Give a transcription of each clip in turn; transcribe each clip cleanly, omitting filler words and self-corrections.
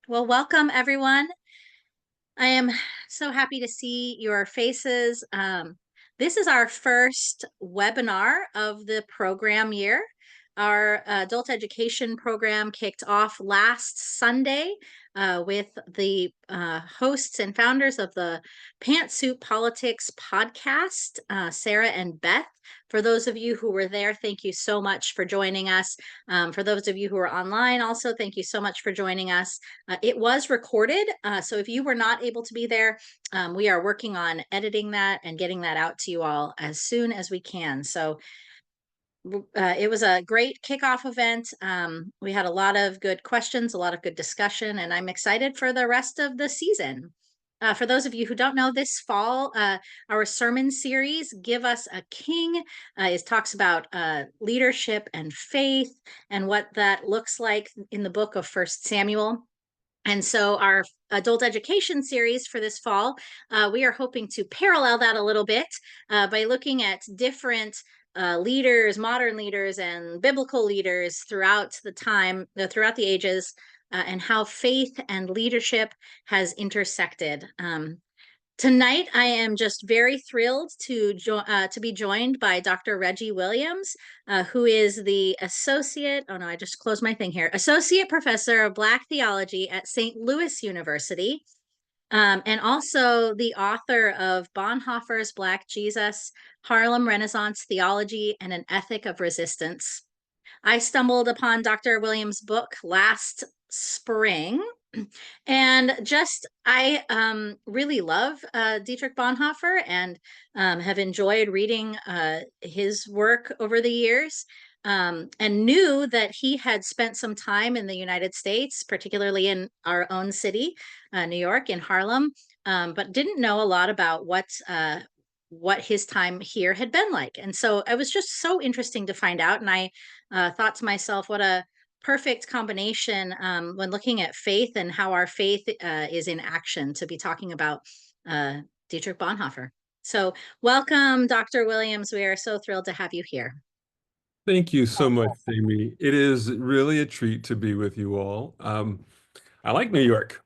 Well, welcome everyone. I am so happy to see your faces. This is our first webinar of the program year. Our adult education program kicked off last Sunday with the hosts and founders of the Pantsuit Politics podcast, Sarah and Beth. For those of you who were there, thank you so much for joining us. For those of you who are online, also, thank you so much for joining us. It was recorded, so if you were not able to be there, we are working on editing that and getting that out to you all as soon as we can. So it was a great kickoff event. We had a lot of good questions, a lot of good discussion, and I'm excited for the rest of the season. For those of you who don't know, this fall, our sermon series, Give Us a King, talks about leadership and faith and what that looks like in the book of First Samuel. And so our adult education series for this fall, we are hoping to parallel that a little bit by looking at different leaders, modern leaders, and biblical leaders throughout throughout the ages, and how faith and leadership has intersected. Tonight, I am just very thrilled to be joined by Dr. Reggie Williams, who is the I just closed my thing here, Associate Professor of Black Theology at St. Louis University, and also the author of Bonhoeffer's Black Jesus, Harlem Renaissance Theology, and an Ethic of Resistance. I stumbled upon Dr. Williams' book last spring, and I really love Dietrich Bonhoeffer and have enjoyed reading his work over the years, and knew that he had spent some time in the United States, particularly in our own city, New York, in Harlem, but didn't know a lot about what his time here had been like. And so it was just so interesting to find out. And I thought to myself, what a perfect combination when looking at faith and how our faith is in action to be talking about Dietrich Bonhoeffer. So welcome, Dr. Williams. We are so thrilled to have you here. Thank you so much, Amy. It is really a treat to be with you all. I like New York,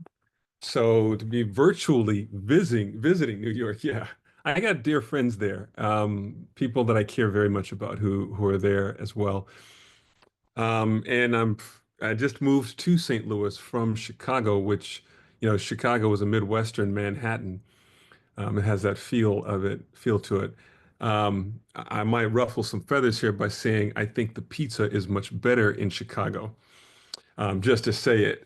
so to be virtually visiting New York, yeah. I got dear friends there, people that I care very much about who are there as well. And I just moved to St. Louis from Chicago, which, Chicago is a Midwestern Manhattan. It has that feel to it. I might ruffle some feathers here by saying I think the pizza is much better in Chicago, just to say it.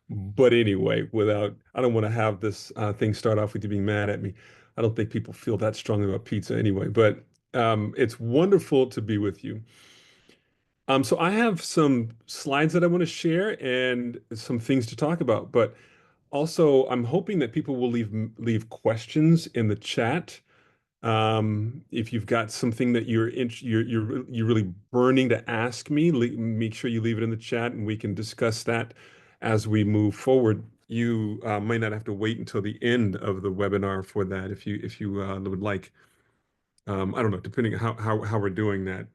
But anyway, I don't want to have this thing start off with you being mad at me. I don't think people feel that strongly about pizza anyway, but it's wonderful to be with you. So I have some slides that I want to share and some things to talk about, but also I'm hoping that people will leave questions in the chat. If you've got something that you're really burning to ask me, make sure you leave it in the chat and we can discuss that as we move forward. You might not have to wait until the end of the webinar for that if you would like. I don't know, depending on how we're doing that.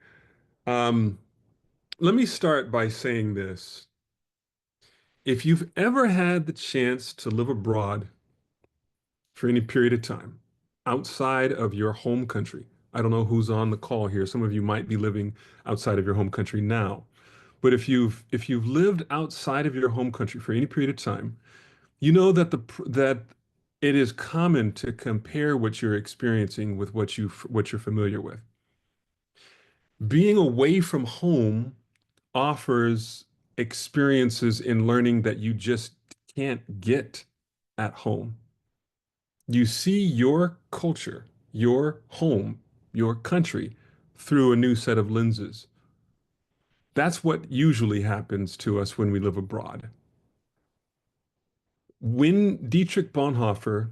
Let me start by saying this. If you've ever had the chance to live abroad for any period of time outside of your home country, I don't know who's on the call here. Some of you might be living outside of your home country now. But if you've lived outside of your home country for any period of time, you know that it is common to compare what you're experiencing with what you're familiar with. Being away from home offers experiences in learning that you just can't get at home. You see your culture, your home, your country through a new set of lenses. That's what usually happens to us when we live abroad. When Dietrich Bonhoeffer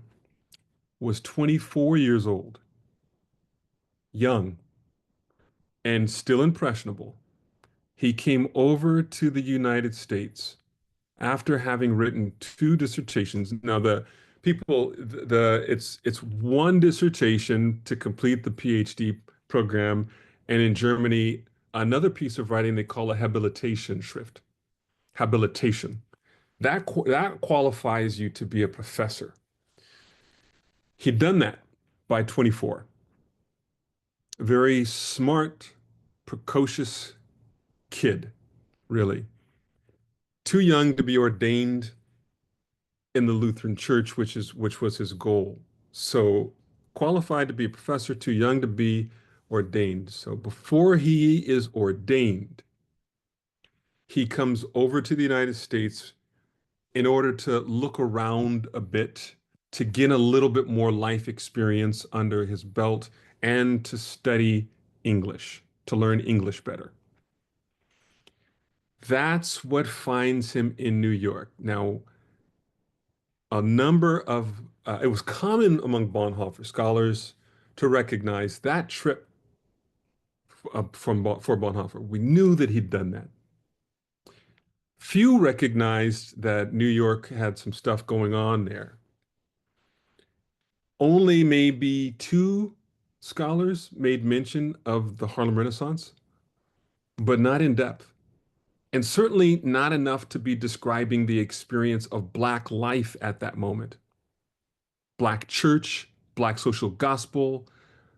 was 24 years old, young, and still impressionable, he came over to the United States after having written two dissertations. Now, it's one dissertation to complete the PhD program, and in Germany, another piece of writing they call a habilitation schrift. Habilitation. That qualifies you to be a professor. He'd done that by 24. Very smart, precocious kid, really. Too young to be ordained in the Lutheran Church, which was his goal. So qualified to be a professor, too young to be ordained. So before he is ordained, he comes over to the United States in order to look around a bit, to get a little bit more life experience under his belt, and to study English, to learn English better. That's what finds him in New York. Now, a number of it was common among Bonhoeffer scholars to recognize that trip for Bonhoeffer. We knew that he'd done that. Few recognized that New York had some stuff going on there. Only maybe two scholars made mention of the Harlem Renaissance, but not in depth. And certainly not enough to be describing the experience of Black life at that moment. Black church, Black social gospel,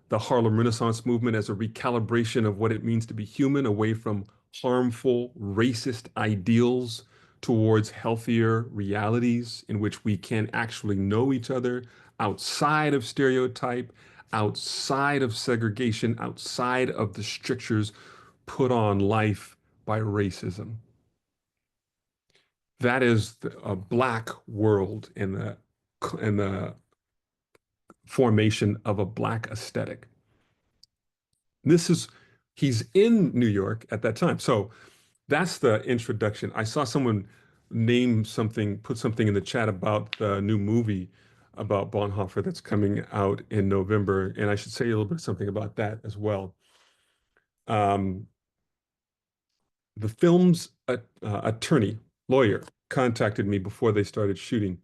the Harlem Renaissance movement as a recalibration of what it means to be human away from harmful, racist ideals towards healthier realities in which we can actually know each other outside of stereotype, outside of segregation, outside of the strictures put on life by racism. That is a Black world in the formation of a Black aesthetic. This is, he's in New York at that time. So that's the introduction. I saw someone put something in the chat about the new movie about Bonhoeffer that's coming out in November. And I should say a little bit something about that as well. Um, the film's lawyer, contacted me before they started shooting.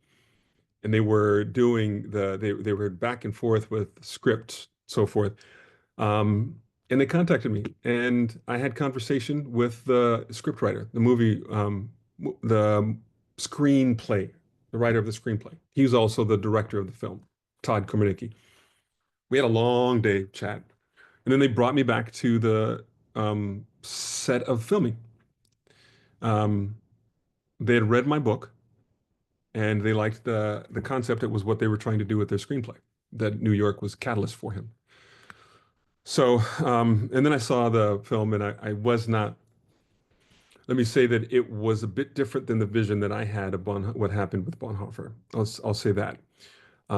And they were they were back and forth with scripts, so forth. And they contacted me, and I had conversation with the scriptwriter, the screenplay, the writer of the screenplay. He was also the director of the film, Todd Komernicki. We had a long day chat, and then they brought me back to the set of filming. Um, they had read my book, and they liked the concept. It was what they were trying to do with their screenplay. That New York was catalyst for him. So, and then I saw the film, and I was not. Let me say that it was a bit different than the vision that I had of what happened with Bonhoeffer. I'll say that.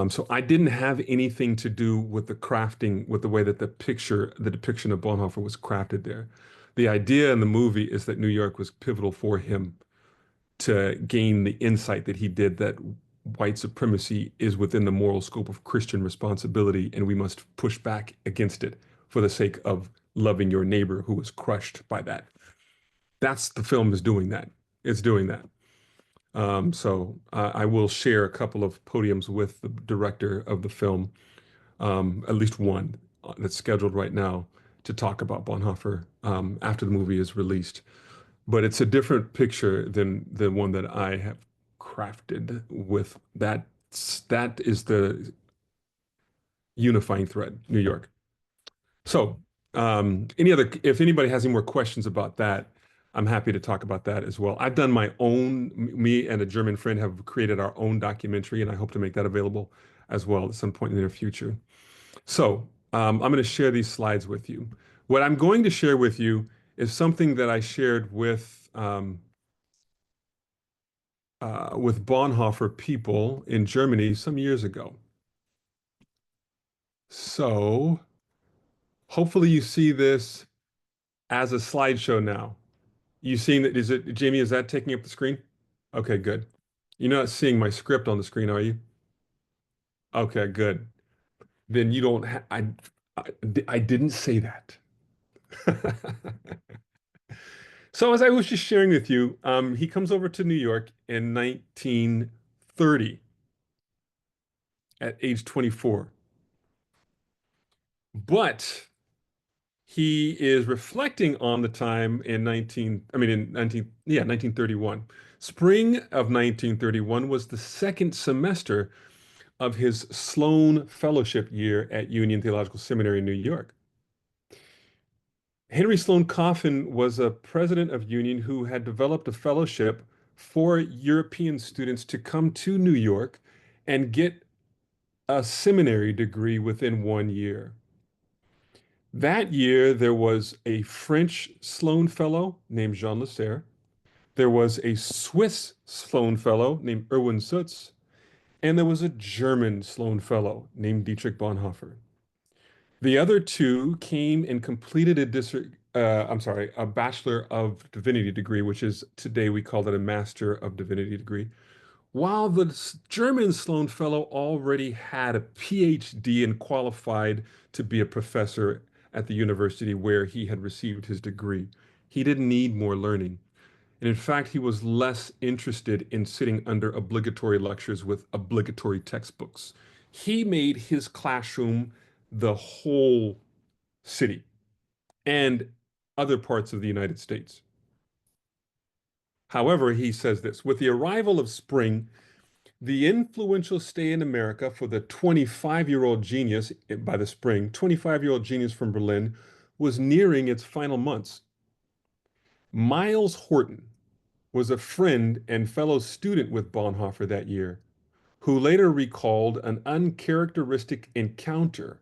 So I didn't have anything to do with the crafting, with the way that the depiction of Bonhoeffer was crafted there. The idea in the movie is that New York was pivotal for him to gain the insight that he did, that white supremacy is within the moral scope of Christian responsibility, and we must push back against it for the sake of loving your neighbor who was crushed by that. That's the film is doing that. It's doing that. So I will share a couple of podiums with the director of the film, at least one that's scheduled right now to talk about Bonhoeffer after the movie is released. But it's a different picture than the one that I have crafted with that. That is the unifying thread, New York. So, if anybody has any more questions about that, I'm happy to talk about that as well. I've done my own, me and a German friend have created our own documentary, and I hope to make that available as well at some point in the near future. So, I'm going to share these slides with you. What I'm going to share with you is something that I shared with Bonhoeffer people in Germany some years ago. So, hopefully you see this as a slideshow now. You seeing that? Is it, Jamie, is that taking up the screen? Okay, good. You're not seeing my script on the screen, are you? Okay, good. Then you don't I, I didn't say that. So as I was just sharing with you, he comes over to New York in 1930 at age 24. But he is reflecting on the time in 1931. Spring of 1931 was the second semester of his Sloan Fellowship year at Union Theological Seminary in New York. Henry Sloan Coffin was a president of Union who had developed a fellowship for European students to come to New York and get a seminary degree within 1 year. That year, there was a French Sloan Fellow named Jean Lasserre. There was a Swiss Sloan Fellow named Erwin Sutz, and there was a German Sloan Fellow named Dietrich Bonhoeffer. The other two came and completed a Bachelor of Divinity degree, which is today we call it a Master of Divinity degree, while the German Sloan Fellow already had a PhD and qualified to be a professor at the university where he had received his degree. He didn't need more learning. And in fact, he was less interested in sitting under obligatory lectures with obligatory textbooks. He made his classroom the whole city and other parts of the United States. However, he says this, with the arrival of spring, the influential stay in America for the 25-year-old genius by the spring, 25-year-old genius from Berlin, was nearing its final months. Miles Horton was a friend and fellow student with Bonhoeffer that year, who later recalled an uncharacteristic encounter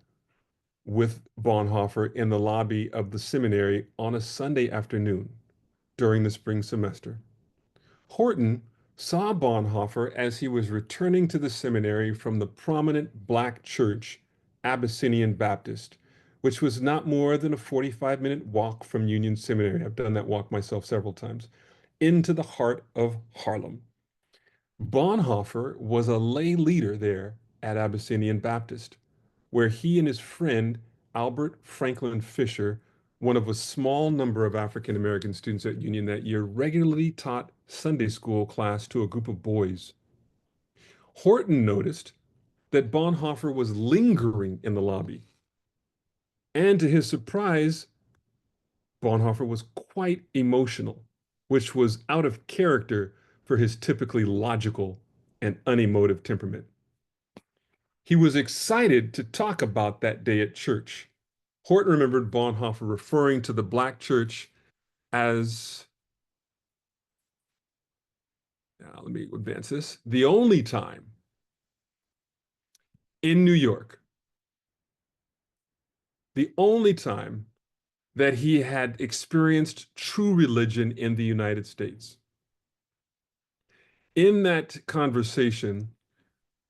with Bonhoeffer in the lobby of the seminary on a Sunday afternoon during the spring semester. Horton saw Bonhoeffer as he was returning to the seminary from the prominent black church, Abyssinian Baptist, which was not more than a 45-minute walk from Union Seminary. I've done that walk myself several times, into the heart of Harlem. Bonhoeffer was a lay leader there at Abyssinian Baptist, where he and his friend Albert Franklin Fisher, one of a small number of African American students at Union that year, regularly taught Sunday school class to a group of boys. Horton noticed that Bonhoeffer was lingering in the lobby. And to his surprise, Bonhoeffer was quite emotional, which was out of character for his typically logical and unemotive temperament. He was excited to talk about that day at church. Horton remembered Bonhoeffer referring to the black church as, now let me advance this, the only time in New York, the only time that he had experienced true religion in the United States. In that conversation,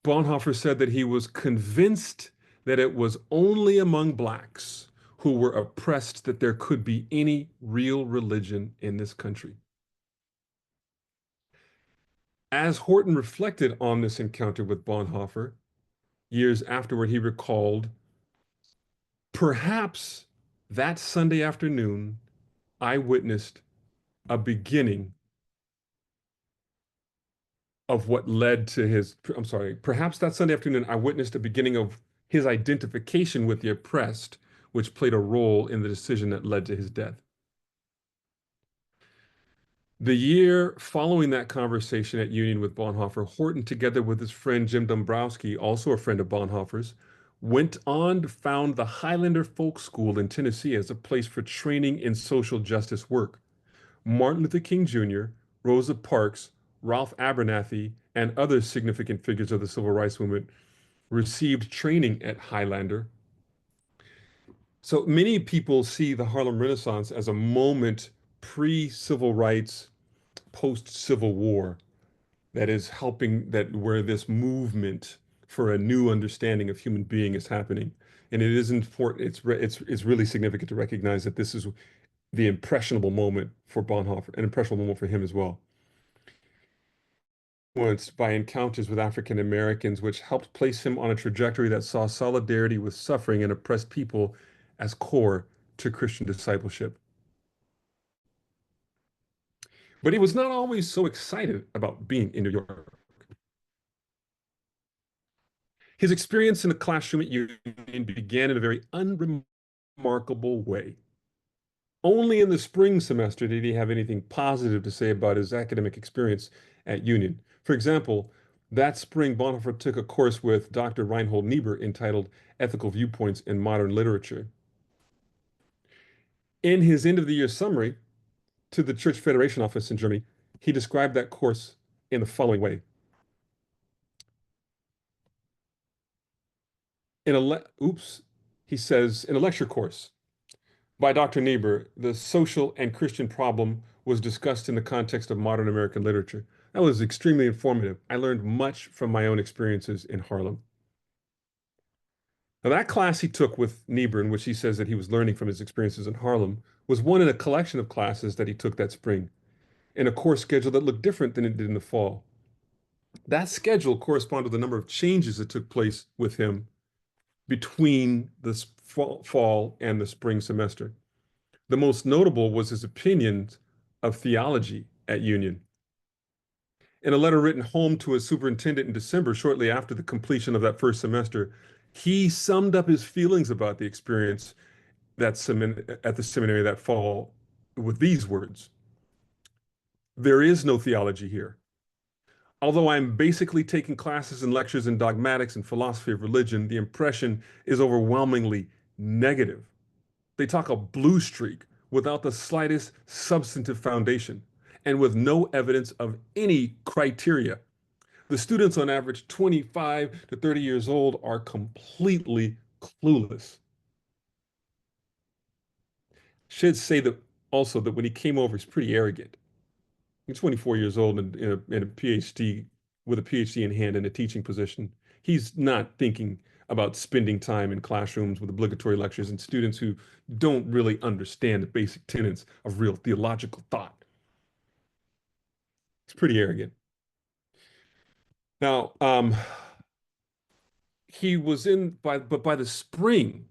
Bonhoeffer said that he was convinced that it was only among blacks who were oppressed that there could be any real religion in this country. As Horton reflected on this encounter with Bonhoeffer, years afterward, he recalled, perhaps that Sunday afternoon, I witnessed a beginning of what led to his, I'm sorry, perhaps that Sunday afternoon, I witnessed a beginning of his identification with the oppressed, which played a role in the decision that led to his death. The year following that conversation at Union with Bonhoeffer, Horton, together with his friend Jim Dombrowski, also a friend of Bonhoeffer's, went on to found the Highlander Folk School in Tennessee as a place for training in social justice work. Martin Luther King Jr., Rosa Parks, Ralph Abernathy, and other significant figures of the civil rights movement received training at Highlander. So many people see the Harlem Renaissance as a moment pre-civil rights, post-Civil War that is helping that where this movement for a new understanding of human being is happening. And it is important, it's really significant to recognize that this is the impressionable moment for Bonhoeffer, an impressionable moment for him as well. Influenced by encounters with African Americans, which helped place him on a trajectory that saw solidarity with suffering and oppressed people as core to Christian discipleship. But he was not always so excited about being in New York. His experience in the classroom at Union began in a very unremarkable way. Only in the spring semester did he have anything positive to say about his academic experience at Union. For example, that spring, Bonhoeffer took a course with Dr. Reinhold Niebuhr entitled Ethical Viewpoints in Modern Literature. In his end of the year summary to the Church Federation office in Germany, he described that course in the following way. He says, in a lecture course by Dr. Niebuhr, the social and Christian problem was discussed in the context of modern American literature. That was extremely informative. I learned much from my own experiences in Harlem. Now, that class he took with Niebuhr, in which he says that he was learning from his experiences in Harlem, was one in a collection of classes that he took that spring in a course schedule that looked different than it did in the fall. That schedule corresponded with the number of changes that took place with him between the fall and the spring semester. The most notable was his opinions of theology at Union. In a letter written home to his superintendent in December, shortly after the completion of that first semester, he summed up his feelings about the experience at the seminary that fall with these words: "There is no theology here. Although I'm basically taking classes and lectures in dogmatics and philosophy of religion, the impression is overwhelmingly negative. They talk a blue streak without the slightest substantive foundation and with no evidence of any criteria. The students, on average 25 to 30 years old, are completely clueless." Should say that also that when he came over, he's pretty arrogant. He's 24 years old and in a PhD, with a PhD in hand in a teaching position. He's not thinking about spending time in classrooms with obligatory lectures and students who don't really understand the basic tenets of real theological thought. He's pretty arrogant. Now, he was but by the spring,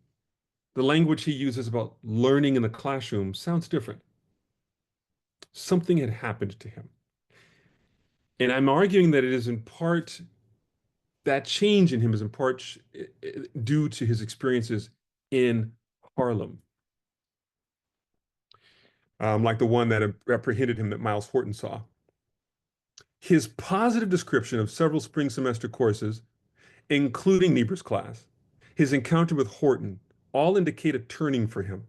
the language he uses about learning in the classroom sounds different. Something had happened to him. And I'm arguing that it is in part, that change in him is in part due to his experiences in Harlem, like the one that apprehended him that Miles Horton saw. His positive description of several spring semester courses, including Niebuhr's class, his encounter with Horton, all indicate a turning for him.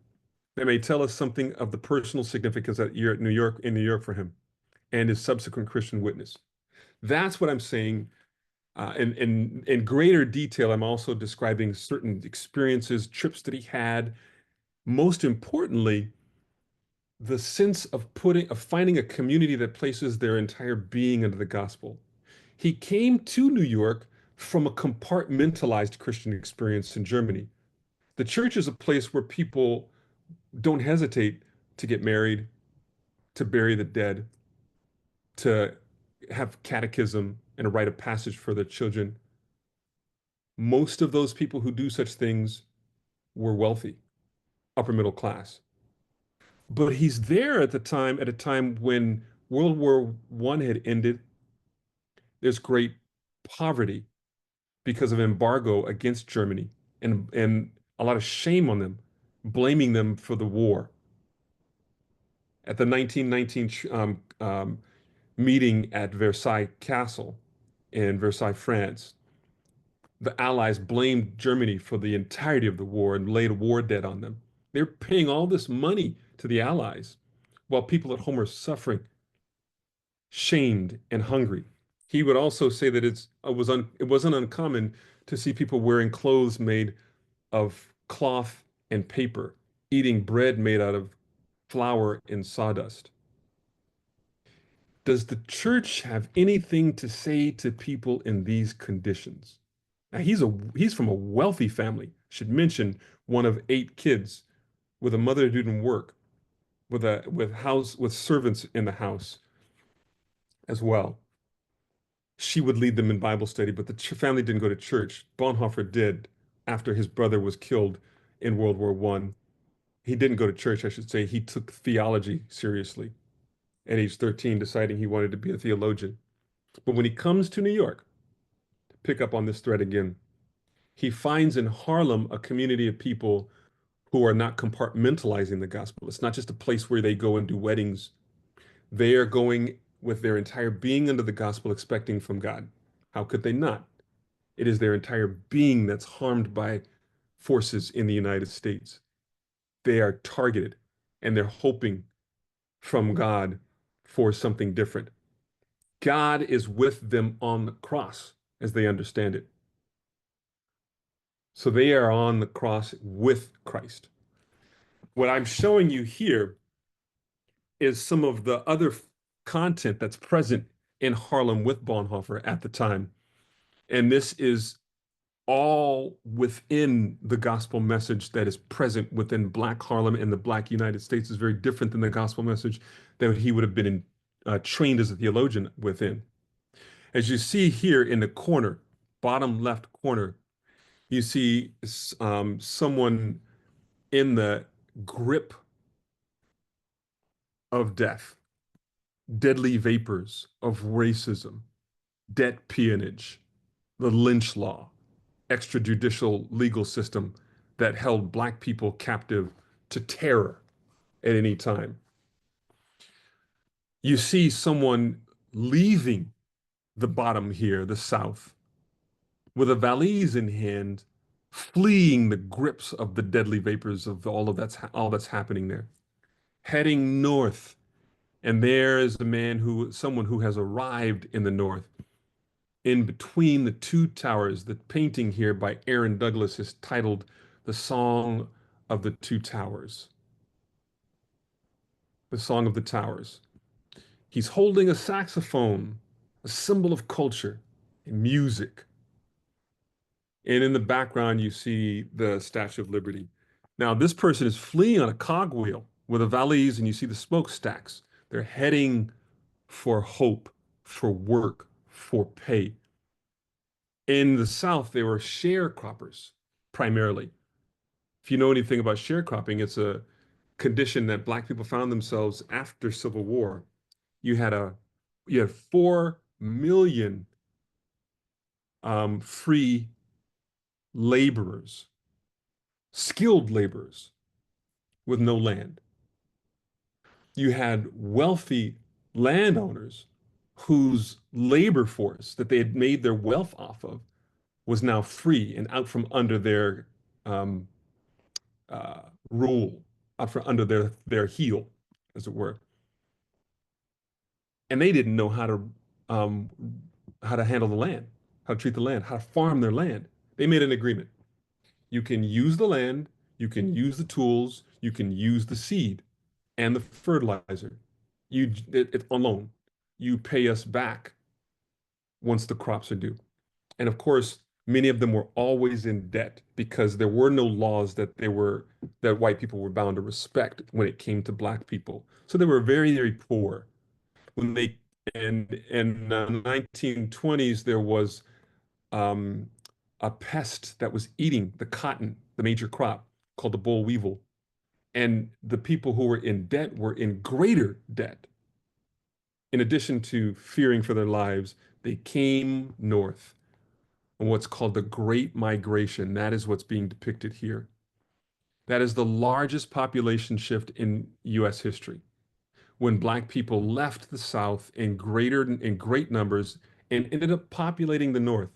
They may tell us something of the personal significance that year at New York, in New York for him, and his subsequent Christian witness. That's what I'm saying. In greater detail, I'm also describing certain experiences, trips that he had. Most importantly, the sense of finding a community that places their entire being into the gospel. He came to New York from a compartmentalized Christian experience in Germany. The church is a place where people don't hesitate to get married, to bury the dead, to have catechism and a rite of passage for their children. Most of those people who do such things were wealthy, upper middle class. But he's there at a time when World War I had ended. There's great poverty because of embargo against Germany and a lot of shame on them, blaming them for the war. At the 1919 meeting at Versailles Castle in Versailles, France, the Allies blamed Germany for the entirety of the war and laid a war debt on them. They're paying all this money to the Allies while people at home are suffering, shamed, and hungry. He would also say that it wasn't uncommon to see people wearing clothes made of cloth and paper, eating bread made out of flour and sawdust. Does the church have anything to say to people in these conditions? Now, he's from a wealthy family. Should mention one of 8 kids with a mother who didn't work, with servants in the house as well. She would lead them in Bible study, but the family didn't go to church. Bonhoeffer did after his brother was killed in World War I. He didn't go to church, I should say. He took theology seriously at age 13, deciding he wanted to be a theologian. But when he comes to New York, pick up on this thread again, he finds in Harlem a community of people who are not compartmentalizing the gospel. It's not just a place where they go and do weddings. They are going with their entire being under the gospel, expecting from God. How could they not? It is their entire being that's harmed by forces in the United States. They are targeted and they're hoping from God for something different. God is with them on the cross as they understand it. So they are on the cross with Christ. What I'm showing you here is some of the other content that's present in Harlem with Bonhoeffer at the time. And this is all within the gospel message that is present within Black Harlem and the Black United States is very different than the gospel message that he would have been trained as a theologian within. As you see here in the corner, bottom left corner, you see someone in the grip of death, deadly vapors of racism, debt peonage, the lynch law, extrajudicial legal system that held Black people captive to terror at any time. You see someone leaving the bottom here, the South, with a valise in hand, fleeing the grips of the deadly vapors of all that's happening there, heading north. And there is someone who has arrived in the north. In between the two towers, the painting here by Aaron Douglas is titled "The Song of the Two Towers." The Song of the Towers. He's holding a saxophone, a symbol of culture and music. And in the background, you see the Statue of Liberty. Now, this person is fleeing on a cogwheel with a valise, and you see the smokestacks. They're heading for hope, for work, for pay. In the South, they were sharecroppers primarily. If you know anything about sharecropping, it's a condition that Black people found themselves after Civil War. You had 4 million free laborers, skilled laborers with no land. You had wealthy landowners whose labor force that they had made their wealth off of was now free and out from under their um, rule, out from under their heel, as it were. And they didn't know um, how to handle the land, how to treat the land, how to farm their land. They made an agreement. You can use the land, you can use the tools, you can use the seed and the fertilizer. It's on loan. You pay us back once the crops are due. And of course, many of them were always in debt because there were no laws that white people were bound to respect when it came to Black people. So they were very, very poor. When they in 1920s, there was um, a pest that was eating the cotton, the major crop, called the boll weevil. And the people who were in debt were in greater debt. In addition to fearing for their lives, they came north on what's called the Great Migration. That is what's being depicted here. That is the largest population shift in US history, when Black people left the South in great numbers and ended up populating the North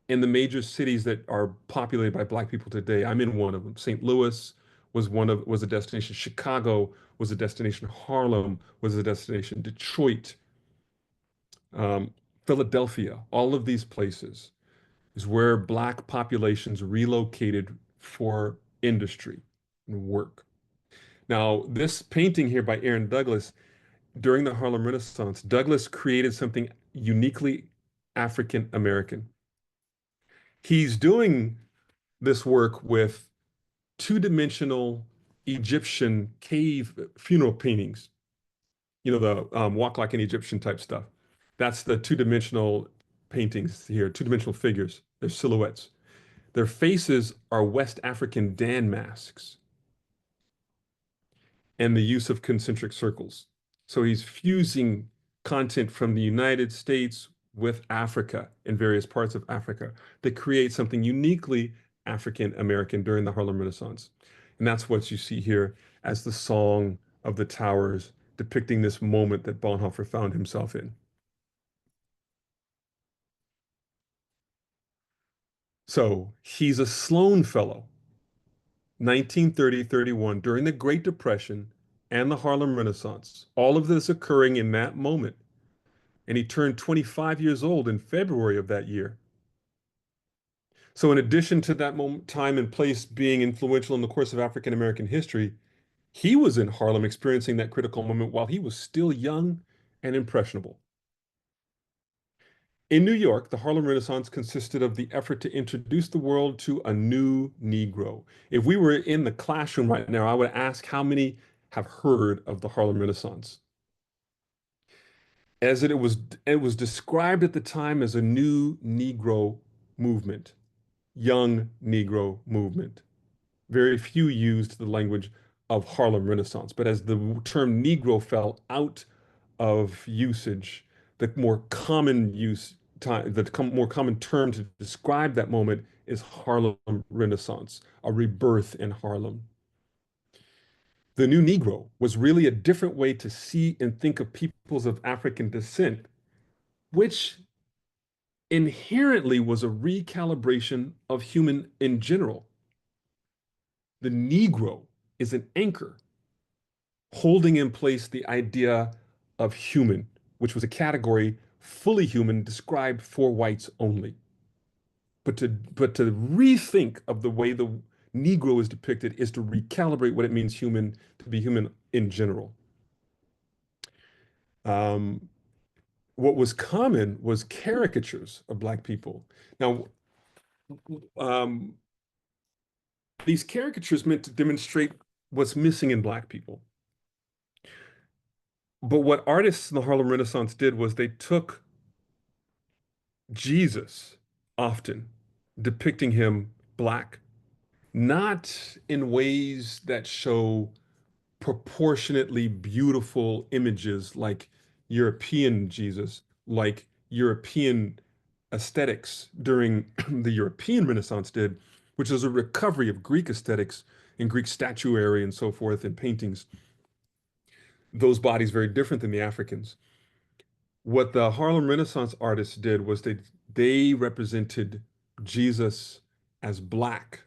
in the major cities that are populated by Black people today. I'm in one of them. St. Louis was a destination. Chicago was a destination. Harlem was a destination. Detroit, um, Philadelphia, all of these places is where Black populations relocated for industry and work. Now, this painting here by Aaron Douglas, during the Harlem Renaissance, Douglas created something uniquely African American. He's doing this work with two-dimensional Egyptian cave funeral paintings. You know, the walk like an Egyptian type stuff. That's the two-dimensional paintings here, two-dimensional figures. They're silhouettes. Their faces are West African Dan masks and the use of concentric circles. So he's fusing content from the United States with Africa and various parts of Africa that create something uniquely African American during the Harlem Renaissance. And that's what you see here as the Song of the Towers, depicting this moment that Bonhoeffer found himself in. So he's a Sloan Fellow, 1930-31, during the Great Depression and the Harlem Renaissance. All of this occurring in that moment. And he turned 25 years old in February of that year. So in addition to that moment, time and place being influential in the course of African American history, he was in Harlem experiencing that critical moment while he was still young and impressionable. In New York, the Harlem Renaissance consisted of the effort to introduce the world to a new Negro. If we were in the classroom right now, I would ask how many have heard of the Harlem Renaissance. As it was described at the time as a new Negro movement, young Negro movement. Very few used the language of Harlem Renaissance, but as the term Negro fell out of usage, the more common more common term to describe that moment is Harlem Renaissance, a rebirth in Harlem. The new Negro was really a different way to see and think of peoples of African descent, which inherently was a recalibration of human in general. The Negro is an anchor holding in place the idea of human, which was a category fully human described for whites only. But to rethink of the way the Negro is depicted is to recalibrate what it means human to be human in general. Um, what was common was caricatures of Black people. Now, um, these caricatures meant to demonstrate what's missing in Black people. But what artists in the Harlem Renaissance did was they took Jesus, often depicting him Black, not in ways that show proportionately beautiful images like European Jesus, like European aesthetics during the European Renaissance did, which is a recovery of Greek aesthetics and Greek statuary and so forth in paintings. Those bodies very different than the Africans. What the Harlem Renaissance artists did was they represented Jesus as Black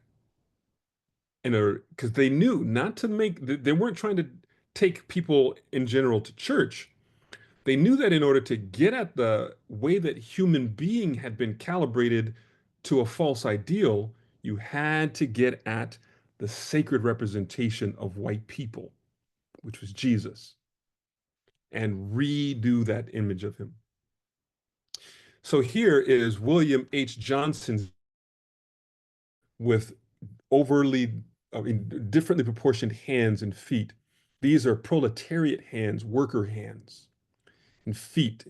in a because they knew not to they weren't trying to take people in general to church. They knew that in order to get at the way that human being had been calibrated to a false ideal, you had to get at the sacred representation of white people, which was Jesus, and redo that image of him. So here is William H. Johnson with overly, differently proportioned hands and feet. These are proletariat hands, worker hands and feet,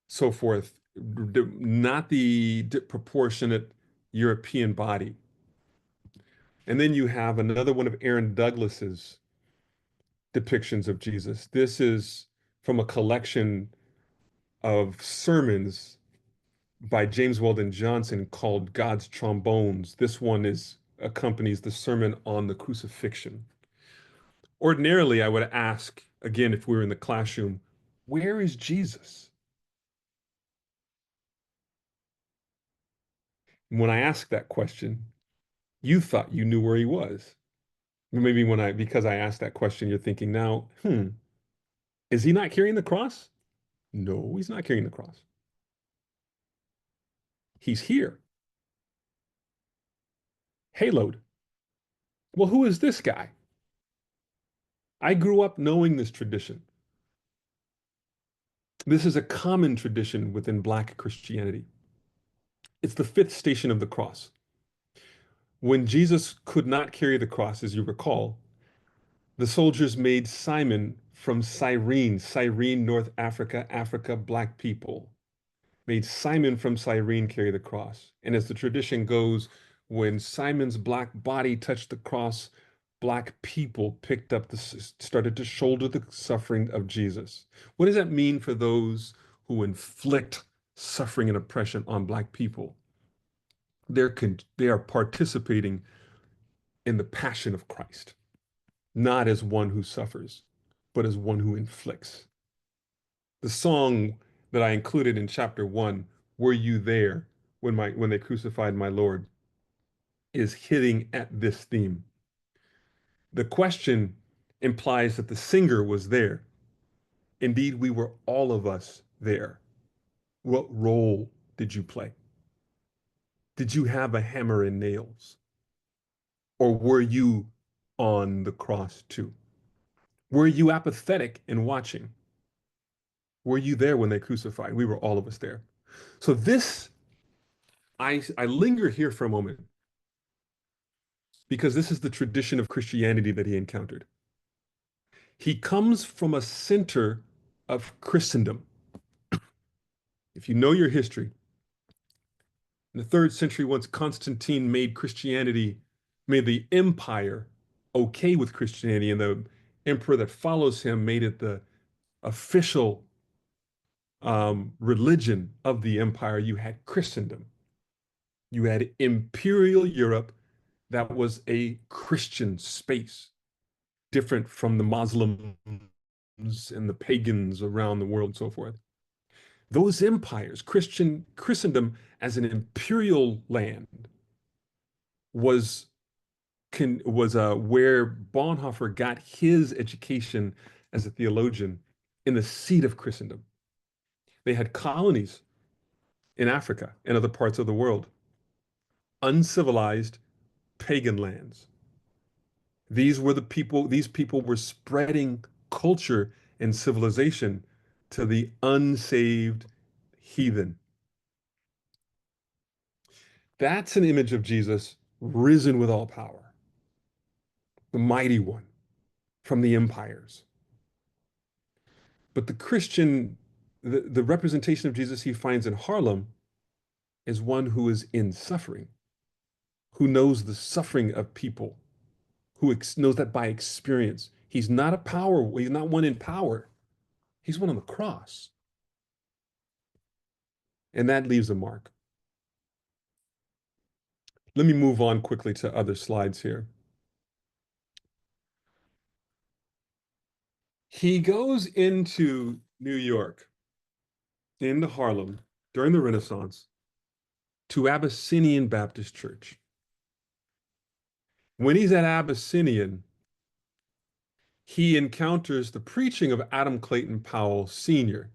so forth, not the proportionate European body. And then you have another one of Aaron Douglas's depictions of Jesus. This is from a collection of sermons by James Weldon Johnson called God's Trombones. This one accompanies the sermon on the crucifixion. Ordinarily, I would ask, again, if we were in the classroom, where is Jesus? And when I asked that question, you thought you knew where he was. Maybe because I asked that question, you're thinking now, is he not carrying the cross? No, he's not carrying the cross. He's here. Haloed. Well, who is this guy? I grew up knowing this tradition. This is a common tradition within Black Christianity. It's the fifth station of the cross. When Jesus could not carry the cross, as you recall, the soldiers made Simon from Cyrene, North Africa, Africa, Black people, made Simon from Cyrene carry the cross. And as the tradition goes, when Simon's Black body touched the cross, Black people started to shoulder the suffering of Jesus. What does that mean for those who inflict suffering and oppression on Black people? They are participating in the passion of Christ, not as one who suffers, but as one who inflicts. The song that I included in chapter 1, "Were You There when they crucified my Lord?" is hitting at this theme. The question implies that the singer was there. Indeed, we were all of us there. What role did you play? Did you have a hammer and nails? Or were you on the cross too? Were you apathetic in watching? Were you there when they crucified? We were all of us there. So I linger here for a moment because this is the tradition of Christianity that he encountered. He comes from a center of Christendom. If you know your history, in the third century, once Constantine made the empire okay with Christianity, and the emperor that follows him made it the official religion of the empire, you had Christendom. You had imperial Europe that was a Christian space, different from the Muslims and the pagans around the world and so forth. Those empires, Christendom as an imperial land was where Bonhoeffer got his education as a theologian, in the seat of Christendom. They had colonies in Africa and other parts of the world, uncivilized pagan lands. These people were spreading culture and civilization to the unsaved heathen. That's an image of Jesus risen with all power, the mighty one from the empires. But the representation of Jesus he finds in Harlem is one who is in suffering, who knows the suffering of people, who knows that by experience. He's not one in power. He's one on the cross. And that leaves a mark. Let me move on quickly to other slides here. He goes into New York, into Harlem, during the Renaissance, to Abyssinian Baptist Church. When he's at Abyssinian, he encounters the preaching of Adam Clayton Powell Sr.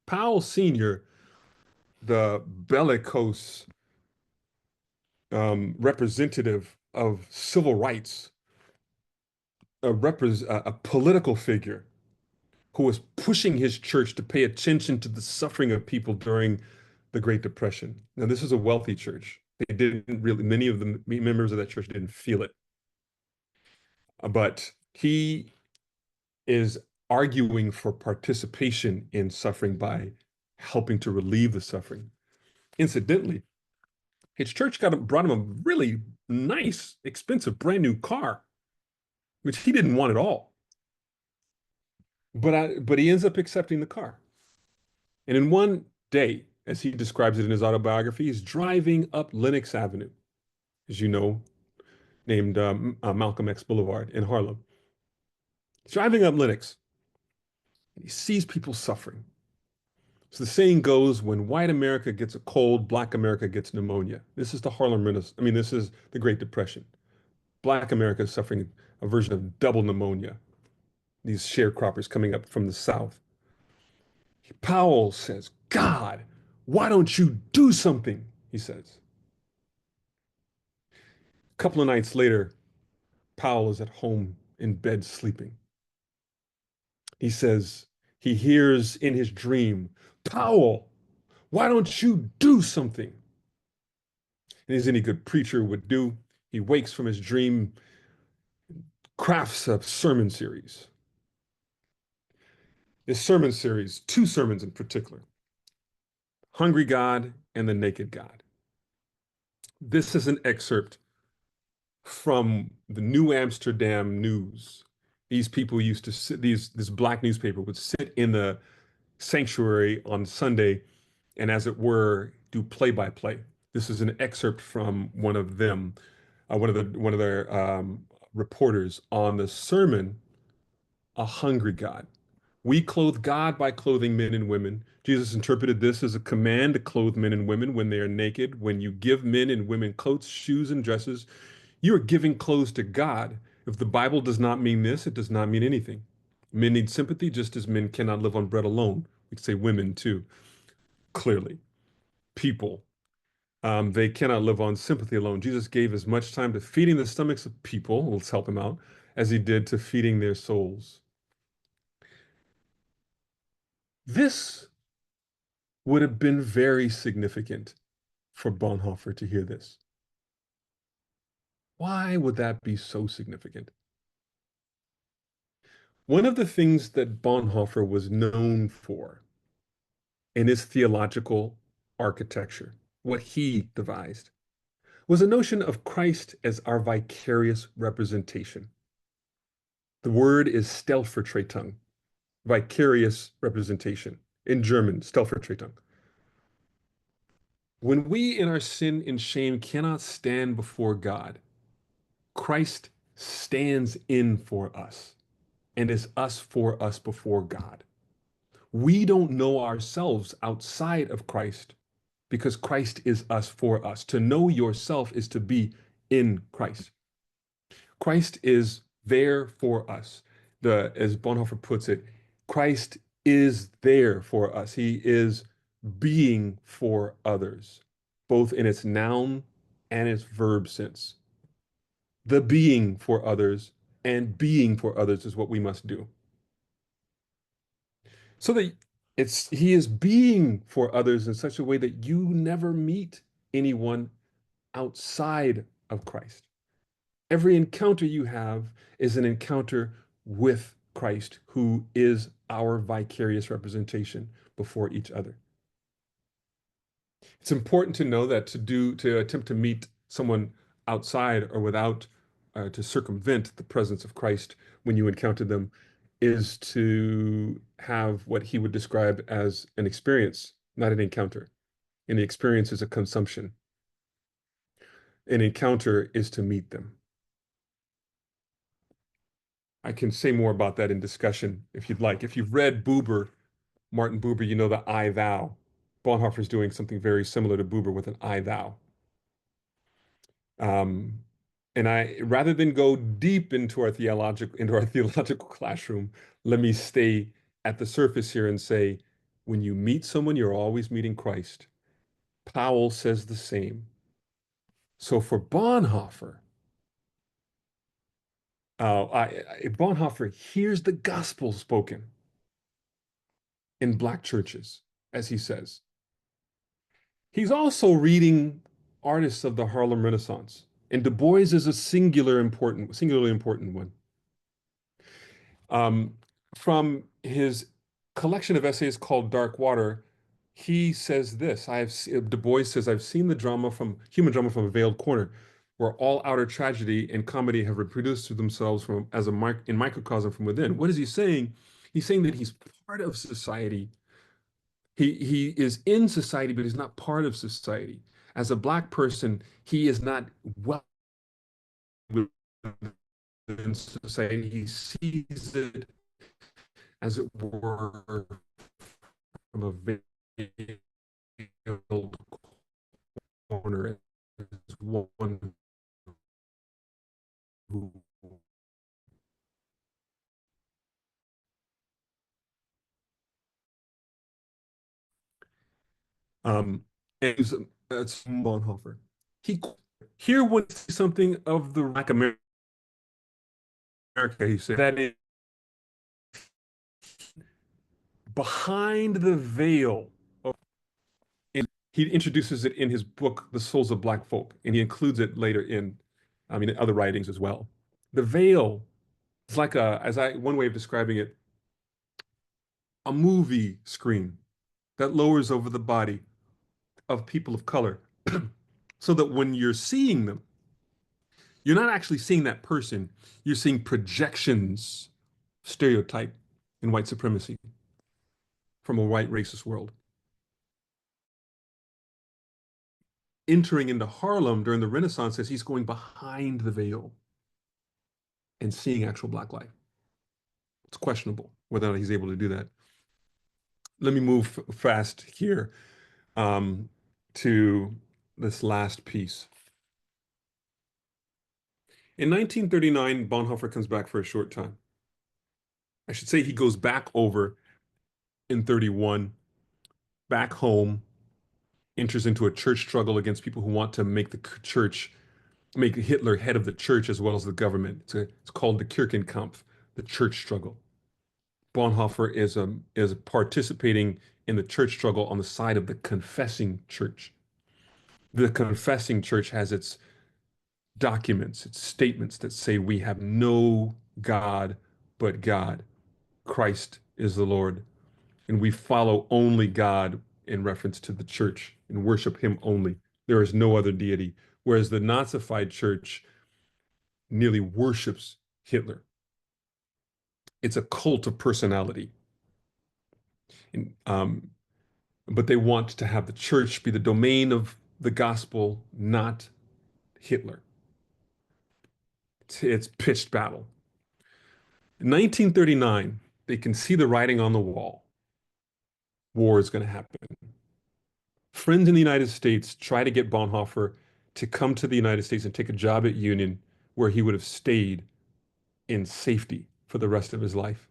Powell Sr., the bellicose representative of civil rights, a political figure who was pushing his church to pay attention to the suffering of people during the Great Depression. Now, this is a wealthy church. Many of the members of that church didn't feel it. But he is arguing for participation in suffering by helping to relieve the suffering. Incidentally, his church brought him a really nice, expensive, brand new car, which he didn't want at all. But he ends up accepting the car. And in one day, as he describes it in his autobiography, he's driving up Lenox Avenue, as you know, named Malcolm X Boulevard in Harlem. He's driving up Lenox, and he sees people suffering. So the saying goes, when white America gets a cold, black America gets pneumonia. This is the Harlem Renaissance. I mean, this is the Great Depression. Black America is suffering a version of double pneumonia. These sharecroppers coming up from the South. Powell says, "God, why don't you do something?" he says. A couple of nights later, Powell is at home in bed sleeping. He says he hears in his dream, "Powell, why don't you do something?" And as any good preacher would do, he wakes from his dream, crafts a sermon series. This sermon series, two sermons in particular, Hungry God and the Naked God. This is an excerpt from the New Amsterdam News. These people used to sit, this black newspaper would sit in the sanctuary on Sunday and, as it were, do play-by-play. This is an excerpt from one of them. one of their reporters on the sermon, A Hungry God. We clothe God by clothing men and women. Jesus interpreted this as a command to clothe men and women when they are naked. When you give men and women coats, shoes, and dresses, you are giving clothes to God. If the Bible does not mean this, it does not mean anything. Men need sympathy just as men cannot live on bread alone. We could say women too, clearly. People, they cannot live on sympathy alone. Jesus gave as much time to feeding the stomachs of people, let's help him out, as he did to feeding their souls. This would have been very significant for Bonhoeffer to hear this. Why would that be so significant? One of the things that Bonhoeffer was known for in his theological architecture, what he devised, was a notion of Christ as our vicarious representation. The word is Stellvertretung, vicarious representation. In German, Stellvertretung. When we in our sin and shame cannot stand before God, Christ stands in for us and is us for us before God. We don't know ourselves outside of Christ because Christ is us for us. To know yourself is to be in Christ. Christ is there for us. As Bonhoeffer puts it, Christ is there for us. He is being for others, both in its noun and its verb sense. The being for others and being for others is what we must do. So that he is being for others in such a way that you never meet anyone outside of Christ. Every encounter you have is an encounter with Christ, who is our vicarious representation before each other. It's important to know that to attempt to meet someone outside or without, to circumvent the presence of Christ when you encounter them, is to have what he would describe as an experience, not an encounter. And the experience is a consumption. An encounter is to meet them. I can say more about that in discussion if you'd like. If you've read Buber, Martin Buber, you know the I thou. Bonhoeffer's doing something very similar to Buber with an I thou. Um, and rather than go deep into our theological classroom, let me stay at the surface here and say, when you meet someone, you're always meeting Christ. Powell says the same. So for Bonhoeffer, Bonhoeffer hears the gospel spoken in Black churches, as he says. He's also reading artists of the Harlem Renaissance, and Du Bois is a singularly important one. Um, from his collection of essays called Dark Water, he says this. Du Bois says, I've seen the human drama from a veiled corner, where all outer tragedy and comedy have reproduced themselves in microcosm from within. What is he saying? He's saying that he's part of society. He is in society, but he's not part of society. As a Black person, he is not well in society. He sees it, as it were, from a veiled corner, as one who um and it's Bonhoeffer. He here would see something of the Black America, he said, that is behind the veil of, and he introduces it in his book, The Souls of Black Folk, and he includes it later in, in other writings as well. The veil is like one way of describing it, a movie screen that lowers over the body of people of color so that when you're seeing them, you're not actually seeing that person, you're seeing projections, stereotype, and white supremacy from a white racist world. entering into Harlem during the Renaissance says he's going behind the veil and seeing actual Black life. It's questionable whether or not he's able to do that. Let me move fast here um, to this last piece. In 1939, Bonhoeffer comes back for a short time. I should say he goes back over in 31, back home, enters into a church struggle against people who want to make the church, make Hitler head of the church as well as the government. It's called the Kirchenkampf, the church struggle. Bonhoeffer is participating in the church struggle on the side of the confessing church. The confessing church has its documents, its statements that say we have no God but God. Christ is the Lord, and we follow only God in reference to the church and worship him only. There is no other deity. Whereas the Nazified church nearly worships Hitler. It's a cult of personality. And, but they want to have the church be the domain of the gospel, not Hitler. It's pitched battle. In 1939, they can see the writing on the wall. War is going to happen. Friends in the United States try to get Bonhoeffer to come to the United States and take a job at Union where he would have stayed in safety for the rest of his life.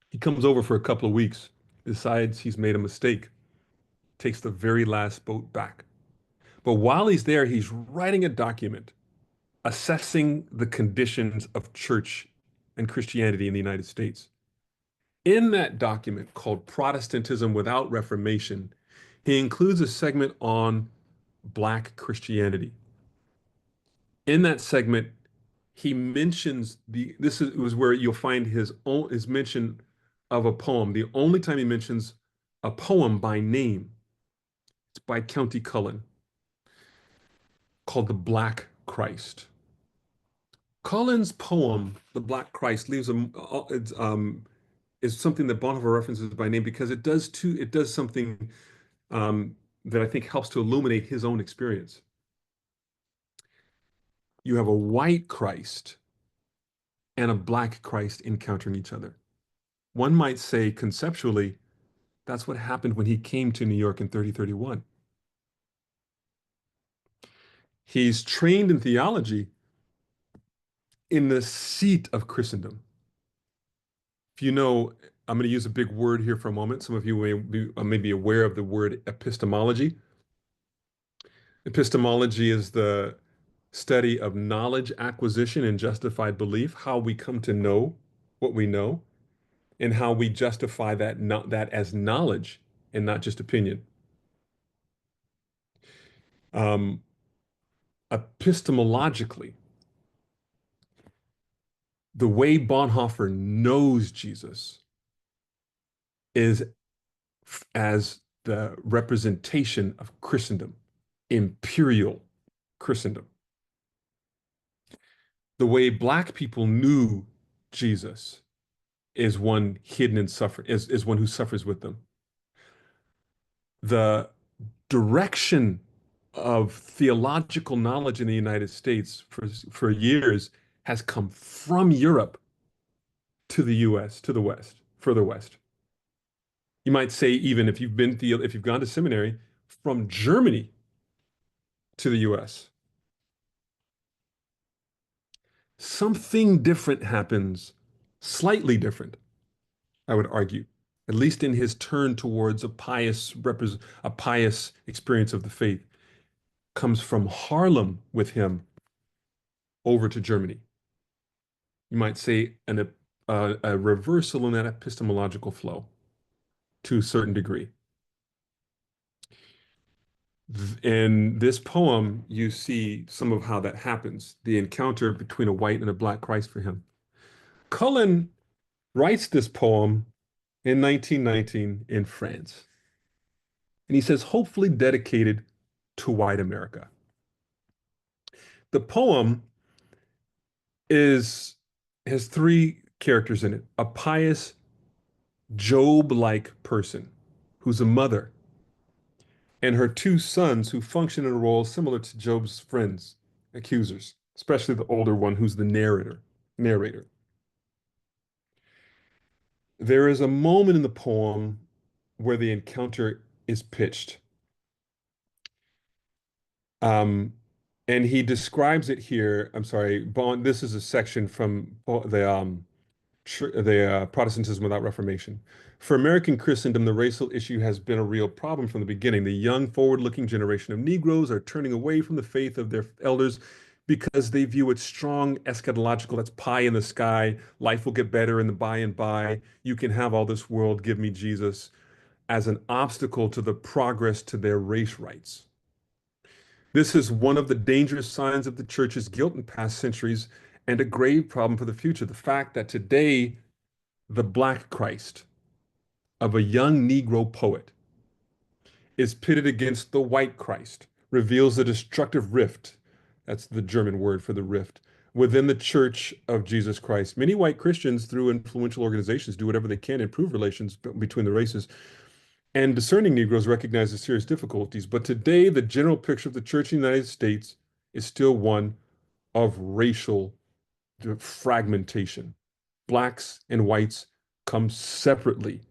He comes over for a couple of weeks, decides he's made a mistake, takes the very last boat back. But while he's there, he's writing a document assessing the conditions of church and Christianity in the United States. In that document called Protestantism Without Reformation, he includes a segment on Black Christianity. In that segment, he mentions was where you'll find his mention of a poem. The only time he mentions a poem by name, it's by Countee Cullen, called The Black Christ. Cullen's poem, The Black Christ, is something that Bonhoeffer references by name because it does something that I think helps to illuminate his own experience. You have a white Christ and a black Christ encountering each other. One might say conceptually, that's what happened when he came to New York in 3031. He's trained in theology in the seat of Christendom. If you know, I'm going to use a big word here for a moment. Some of you may be aware of the word epistemology. Epistemology is the study of knowledge acquisition and justified belief, how we come to know what we know, and how we justify that as knowledge and not just opinion. Um, Epistemologically, the way Bonhoeffer knows Jesus is as the representation of Christendom, imperial Christendom. The way Black people knew Jesus is one hidden and suffer is one who suffers with them. The direction of theological knowledge in the United States for years has come from Europe to the US, to the West, further west. You might say even if you've gone to seminary, from Germany to the US. Something different happens, slightly different, I would argue, at least in his turn towards a pious experience of the faith, comes from Harlem with him over to Germany. You might say a reversal in that epistemological flow to a certain degree. In this poem, you see some of how that happens, the encounter between a white and a black Christ for him. Cullen writes this poem in 1919 in France. And he says, hopefully dedicated to white America. The poem has three characters in it. A pious, Job-like person who's a mother, and her two sons who function in a role similar to Job's friends, accusers, especially the older one who's the narrator. There is a moment in the poem where the encounter is pitched. Um, and he describes it here. I'm sorry, this is a section from the Protestantism without Reformation. For American Christendom, the racial issue has been a real problem from the beginning. The young, forward-looking generation of Negroes are turning away from the faith of their elders because they view it strong, eschatological. That's pie in the sky. Life will get better in the by and by. You can have all this world. Give me Jesus, as an obstacle to the progress to their race rights. This is one of the dangerous signs of the church's guilt in past centuries and a grave problem for the future. The fact that today the Black Christ of a young Negro poet is pitted against the white Christ reveals a destructive rift. That's the German word for the rift within the Church of Jesus Christ. Many white Christians, through influential organizations, do whatever they can to improve relations between the races. And discerning Negroes recognize the serious difficulties. But today, the general picture of the church in the United States is still one of racial fragmentation. Blacks and whites come separately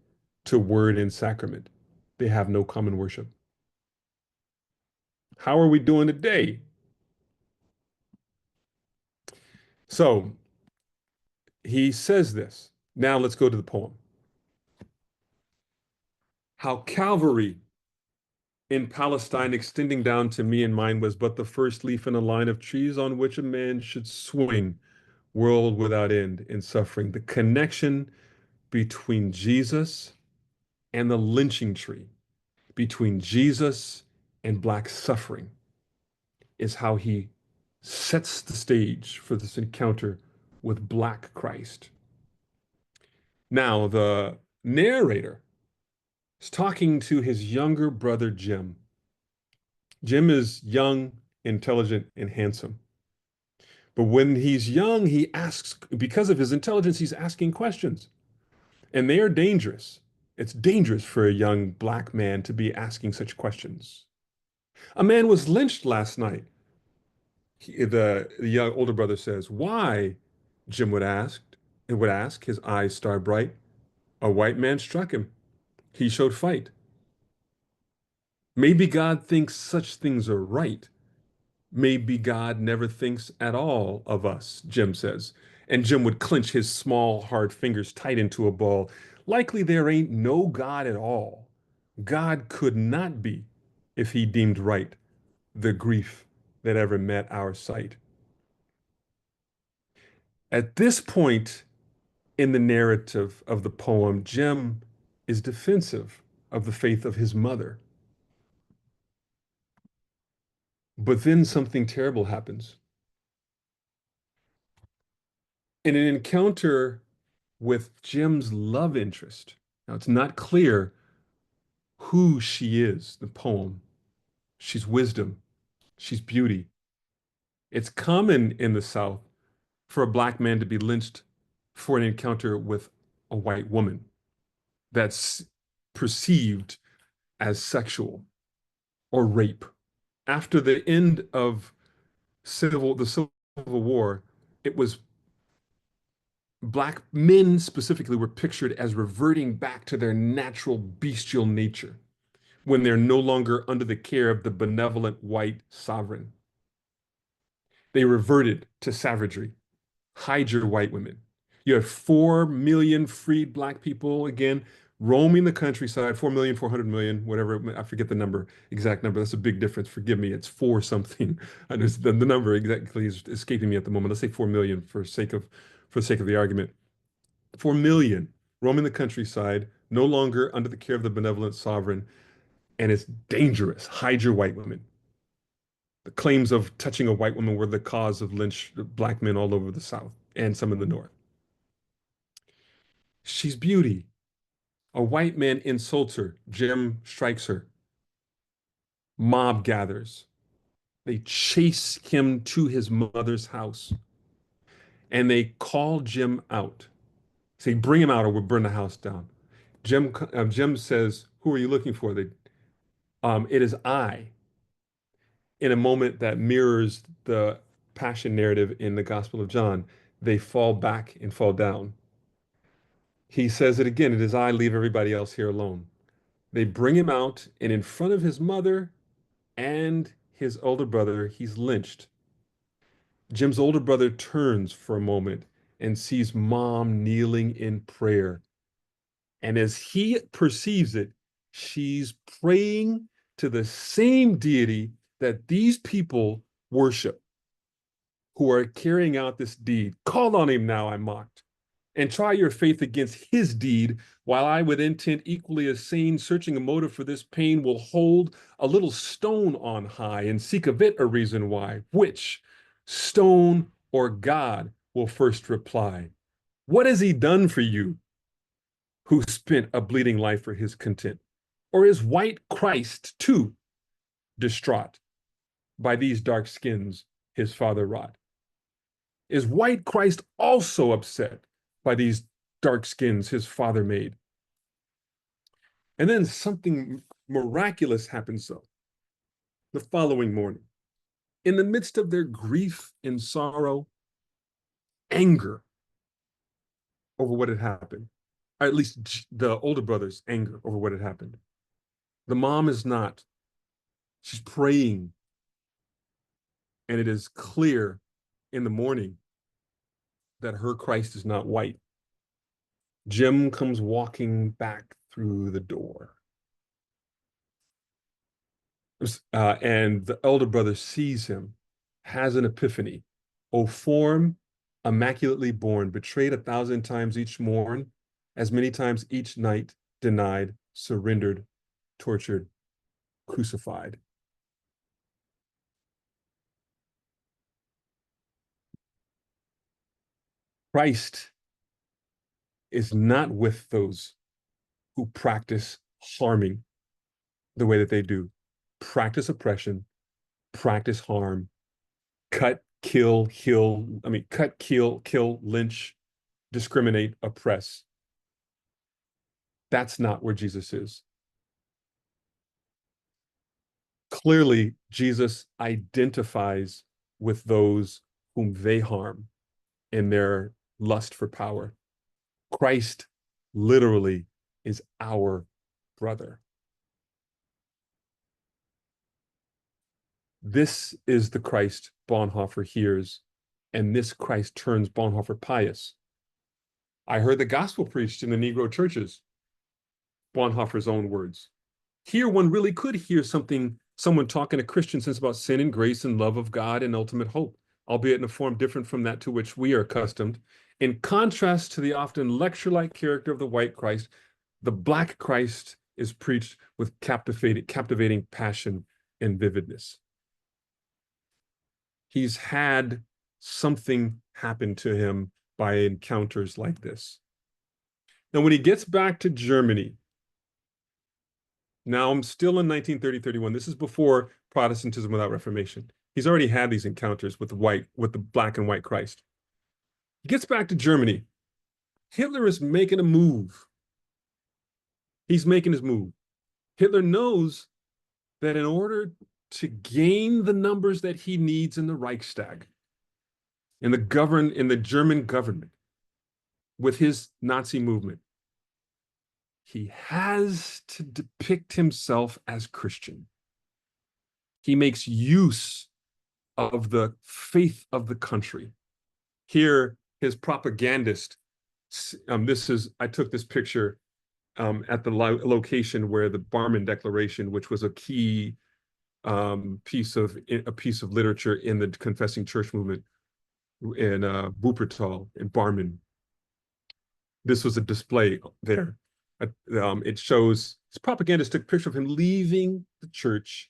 to word and sacrament. They have no common worship. How are we doing today? So he says this. Now let's go to the poem. How Calvary in Palestine extending down to me and mine was but the first leaf in a line of trees on which a man should swing, world without end in suffering. The connection between Jesus and the lynching tree, between Jesus and Black suffering, is how he sets the stage for this encounter with Black Christ. Now, the narrator is talking to his younger brother, Jim. Jim is young, intelligent, and handsome. But when he's young, he asks, because of his intelligence, he's asking questions. And they are dangerous. It's dangerous for a young Black man to be asking such questions. A man was lynched last night. The young older brother says, "Why?" Jim would ask, his eyes star bright. "A white man struck him. He showed fight." Maybe God thinks such things are right. Maybe God never thinks at all of us, Jim says. And Jim would clench his small, hard fingers tight into a ball. Likely there ain't no God at all. God could not be if he deemed right the grief that ever met our sight. At this point in the narrative of the poem, Jim is defensive of the faith of his mother. But then something terrible happens. In an encounter with Jim's love interest, now it's not clear who she is, the poem. She's wisdom, she's beauty. It's common in the South for a Black man to be lynched for an encounter with a white woman that's perceived as sexual or rape. After the end of the Civil War, it was Black men specifically were pictured as reverting back to their natural bestial nature when they're no longer under the care of the benevolent white sovereign. They reverted to savagery. Hide your white women. You have 4 million freed Black people again roaming the countryside, 4 million, 400 million, whatever. I forget the exact number. That's a big difference. Forgive me. It's four something. I just, the number exactly is escaping me at the moment. Let's say 4 million for the sake of the argument. 4 million roaming the countryside, no longer under the care of the benevolent sovereign, and it's dangerous. Hide your white women. The claims of touching a white woman were the cause of lynch Black men all over the South and some in the North. She's beauty. A white man insults her. Jim strikes her. Mob gathers. They chase him to his mother's house and they call Jim out. Say, bring him out or we'll burn the house down. Jim says, who are you looking for? It is I, in a moment that mirrors the passion narrative in the Gospel of John. They fall back and fall down. He says it again, it is I, leave everybody else here alone. They bring him out, and in front of his mother and his older brother, he's lynched. Jim's older brother turns for a moment and sees mom kneeling in prayer. And as he perceives it, she's praying to the same deity that these people worship, who are carrying out this deed. Call on him now, I mocked, and try your faith against his deed, while I, with intent equally as sane, searching a motive for this pain, will hold a little stone on high and seek of it a reason why. Which, stone or God, will first reply? What has he done for you, who spent a bleeding life for his content? Or is white Christ too distraught by these dark skins his father wrought? Is white Christ also upset by these dark skins his father made? And then something miraculous happens, though, the following morning. In the midst of their grief and sorrow, anger over what had happened, or at least the older brother's anger over what had happened. The mom is not. She's praying. And it is clear in the morning that her Christ is not white. Jim comes walking back through the door. And the elder brother sees him, has an epiphany. O form immaculately born, betrayed 1,000 times each morn, as many times each night, denied, surrendered, tortured, crucified. Christ is not with those who practice harming the way that they do. Practice oppression, practice harm, cut, kill, lynch, discriminate, oppress. That's not where Jesus is. Clearly, Jesus identifies with those whom they harm in their lust for power. Christ literally is our brother. This is the Christ Bonhoeffer hears, and this Christ turns Bonhoeffer pious. I heard the gospel preached in the Negro churches, Bonhoeffer's own words. Here one really could hear someone talking to Christian sense about sin and grace and love of God and ultimate hope, albeit in a form different from that to which we are accustomed. In contrast to the often lecture-like character of the white Christ, the black Christ is preached with captivating passion and vividness. He's had something happen to him by encounters like this. Now, when he gets back to Germany, now I'm still in 1930-31. This is before Protestantism without Reformation. He's already had these encounters with the black and white Christ. He gets back to Germany. Hitler is making a move. He's making his move. Hitler knows that in order to gain the numbers that he needs in the Reichstag, in the German government, with his Nazi movement, he has to depict himself as Christian. He makes use of the faith of the country. Here, his propagandist, I took this picture at the location where the Barmen Declaration, which was a key piece of literature in the confessing church movement in Wuppertal in Barmen. This was a display there. It shows his propagandist took a picture of him leaving the church,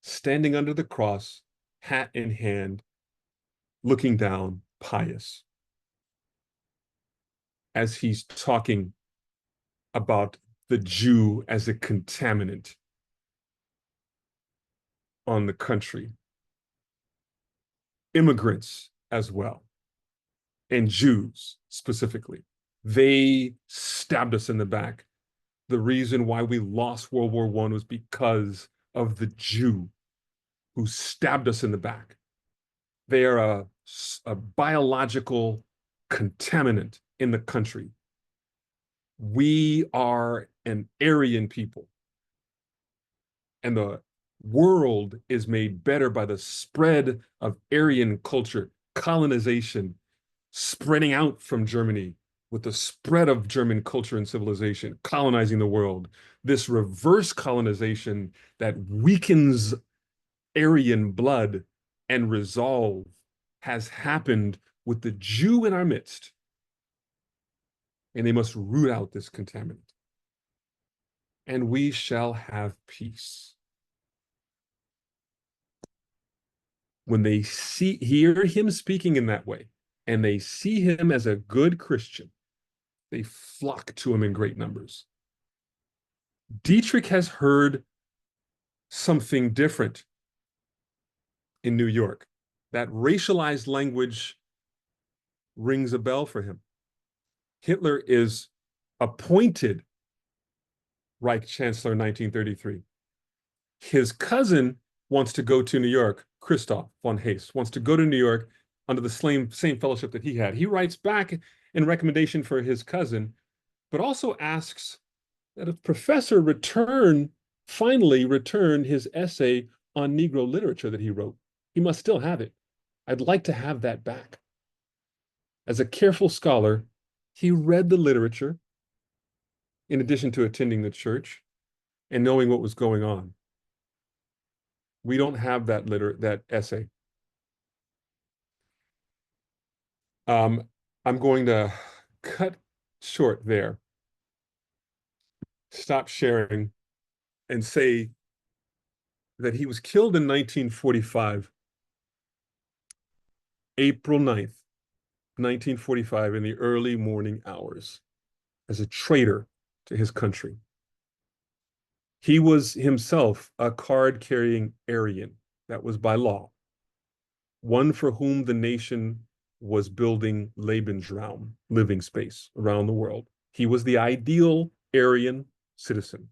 standing under the cross, hat in hand, looking down, pious, as he's talking about the Jew as a contaminant on the country, immigrants as well, and Jews specifically. They stabbed us in the back. the reason why we lost World War I was because of the Jew who stabbed us in the back. They are a biological contaminant in the country. We are an Aryan people, and the world is made better by the spread of Aryan culture, colonization, spreading out from Germany with the spread of German culture and civilization, colonizing the world. This reverse colonization that weakens Aryan blood and resolve has happened with the Jew in our midst. And they must root out this contaminant. And we shall have peace. When they hear him speaking in that way, and they see him as a good Christian, they flock to him in great numbers. Dietrich has heard something different in New York. That racialized language rings a bell for him. Hitler is appointed Reich Chancellor in 1933. His cousin wants to go to New York, Christoph von Hase, wants to go to New York under the same fellowship that he had. He writes back in recommendation for his cousin, but also asks that a professor finally return his essay on Negro literature that he wrote. He must still have it. I'd like to have that back. As a careful scholar, he read the literature in addition to attending the church and knowing what was going on. We don't have that essay. I'm going to cut short there, stop sharing, and say that he was killed in 1945, April 9th, 1945, in the early morning hours, as a traitor to his country. He was himself a card-carrying Aryan. That was by law. One for whom the nation was building Lebensraum, living space around the world. He was the ideal Aryan citizen.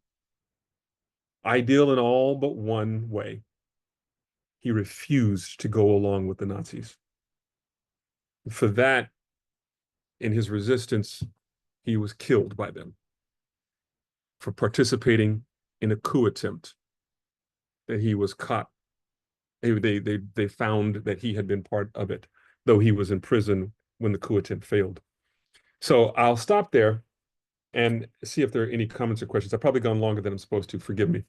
Ideal in all but one way. He refused to go along with the Nazis. For that, in his resistance, he was killed by them for participating in a coup attempt that he was caught. They found that he had been part of it, though he was in prison when the coup attempt failed. So I'll stop there and see if there are any comments or questions. I've probably gone longer than I'm supposed to. Forgive me.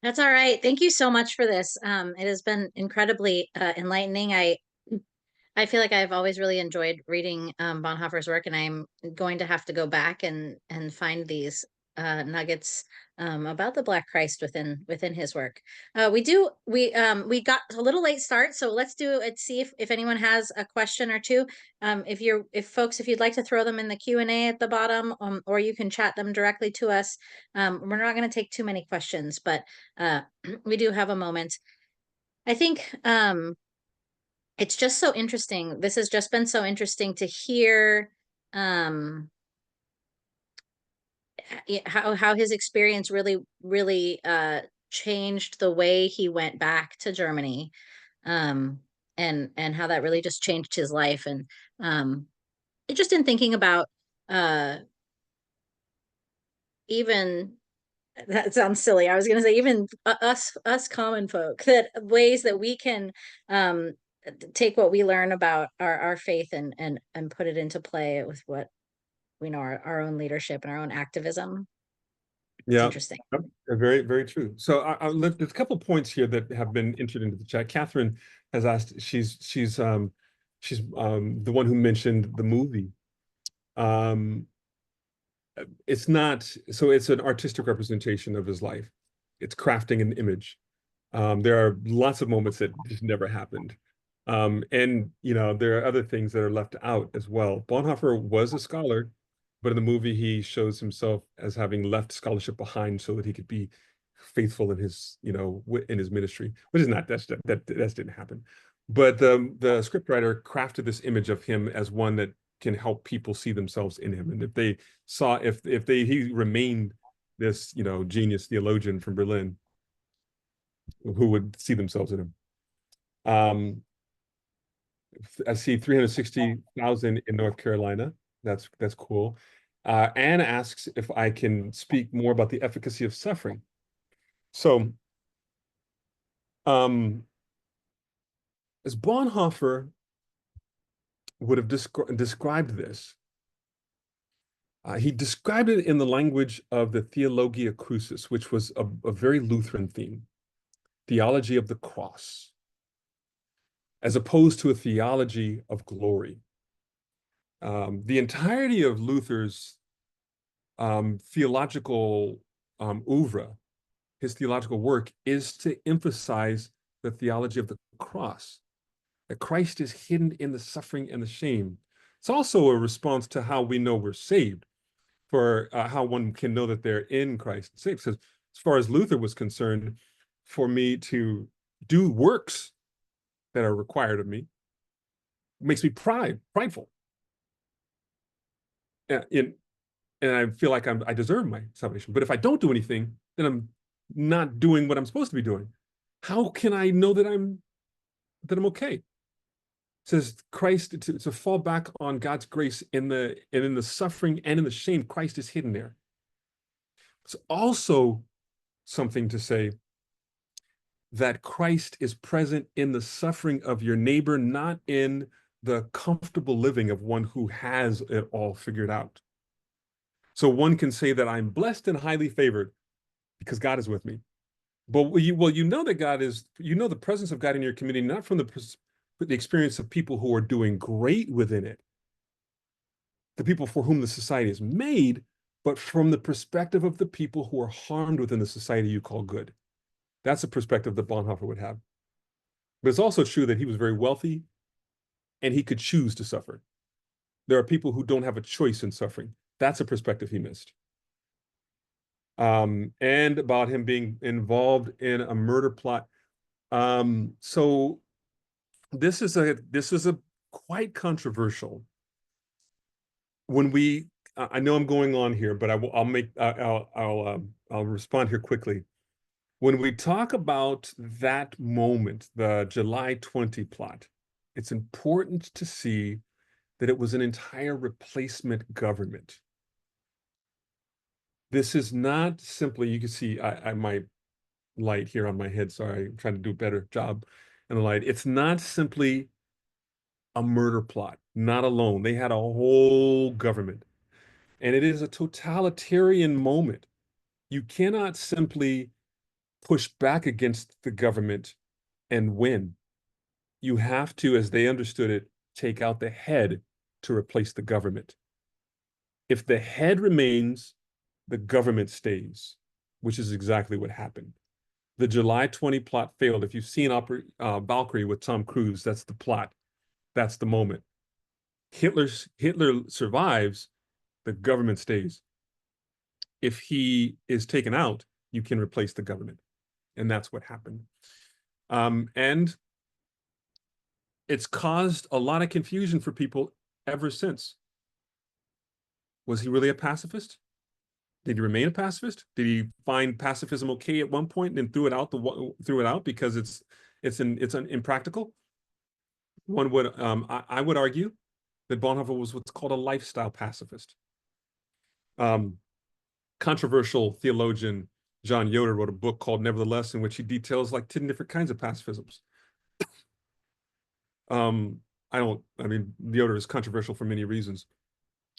That's all right. Thank you so much for this. It has been incredibly enlightening. I feel like I've always really enjoyed reading Bonhoeffer's work, and I'm going to have to go back and find these nuggets about the Black Christ within his work. We got a little late start, so let's see if anyone has a question or two. If you'd like to throw them in the Q&A at the bottom, or you can chat them directly to us. We're not going to take too many questions, but we do have a moment. I think it's just so interesting. This has just been so interesting to hear how his experience really changed the way he went back to Germany, and how that really just changed his life. And just in thinking about even, that sounds silly, I was going to say even us common folk, that ways that we can take what we learn about our faith and put it into play with what we know, our own leadership and our own activism. It's Yeah, interesting. very, very true. So there's a couple of points here that have been entered into the chat. Catherine has asked, she's the one who mentioned the movie. It's not, so it's an artistic representation of his life. It's crafting an image. There are lots of moments that just never happened. And, there are other things that are left out as well. Bonhoeffer was a scholar, but in the movie, he shows himself as having left scholarship behind so that he could be faithful in his, in his ministry, which is not, that didn't happen. But the scriptwriter crafted this image of him as one that can help people see themselves in him. And if they saw, he remained this, genius theologian from Berlin who would see themselves in him. I see 360,000 in North Carolina. That's cool. Anne asks if I can speak more about the efficacy of suffering. So, as Bonhoeffer would have described this, he described it in the language of the Theologia Crucis, which was a very Lutheran theme, theology of the cross, as opposed to a theology of glory. The entirety of Luther's theological oeuvre, his theological work, is to emphasize the theology of the cross, that Christ is hidden in the suffering and the shame. It's also a response to how we know we're saved, for how one can know that they're in Christ and saved. Because as far as Luther was concerned, for me to do works that are required of me makes me prideful. And I feel like I deserve my salvation. But if I don't do anything, then I'm not doing what I'm supposed to be doing. How can I know that I'm okay? It says Christ, to fall back on God's grace in the suffering and in the shame, Christ is hidden there. It's also something to say that Christ is present in the suffering of your neighbor, not in the comfortable living of one who has it all figured out. So one can say that I'm blessed and highly favored because God is with me. But you know that God is, the presence of God in your community, not from the experience of people who are doing great within it, the people for whom the society is made, but from the perspective of the people who are harmed within the society you call good. That's a perspective that Bonhoeffer would have. But it's also true that he was very wealthy and he could choose to suffer. There are people who don't have a choice in suffering. That's a perspective he missed. And about him being involved in a murder plot. So this is a quite controversial. When I know I'm going on here, but I'll respond here quickly. When we talk about that moment, the July 20 plot, it's important to see that it was an entire replacement government. This is not simply, you can see my light here on my head. Sorry, I'm trying to do a better job in the light. It's not simply a murder plot, not alone. They had a whole government, and it is a totalitarian moment. You cannot simply push back against the government and win. You have to, as they understood it, take out the head to replace the government. If the head remains, the government stays, which is exactly what happened. The July 20 plot failed. If you've seen Valkyrie with Tom Cruise, that's the plot. That's the moment. Hitler survives, the government stays. If he is taken out, you can replace the government. And that's what happened. And it's caused a lot of confusion for people ever since. Was he really a pacifist? Did he remain a pacifist? Did he find pacifism okay at one point and threw it out because it's impractical? I would argue that Bonhoeffer was what's called a lifestyle pacifist. Controversial theologian John Yoder wrote a book called Nevertheless, in which he details like 10 different kinds of pacifisms. Yoder is controversial for many reasons,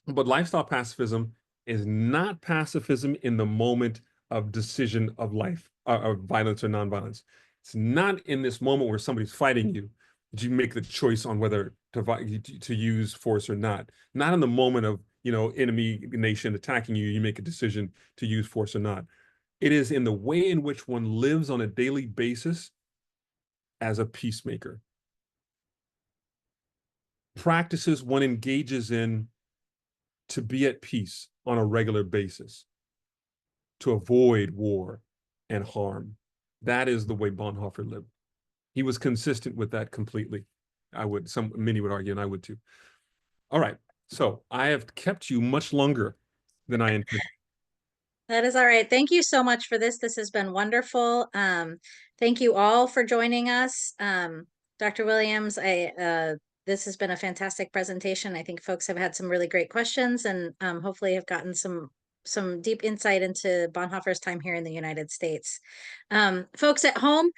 but lifestyle pacifism is not pacifism in the moment of decision of life, of violence or nonviolence. It's not in this moment where somebody's fighting you that you make the choice on whether to use force or not. Not in the moment of, enemy nation attacking you, you make a decision to use force or not. It is in the way in which one lives on a daily basis as a peacemaker. Practices one engages in to be at peace on a regular basis, to avoid war and harm. That is the way Bonhoeffer lived. He was consistent with that completely. Many would argue, and I would too. All right, so I have kept you much longer than I intended. That is all right. Thank you so much for this. This has been wonderful. Thank you all for joining us. Dr. Williams, this has been a fantastic presentation. I think folks have had some really great questions and hopefully have gotten some deep insight into Bonhoeffer's time here in the United States. Folks at home,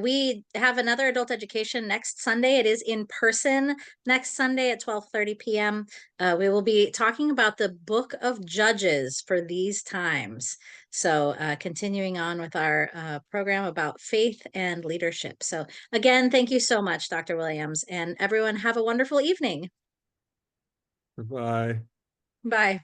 we have another adult education next Sunday. It is in person next Sunday at 12:30 p.m. We will be talking about the Book of Judges for these times. So continuing on with our program about faith and leadership. So again, thank you so much, Dr. Williams, and everyone have a wonderful evening. Bye. Bye.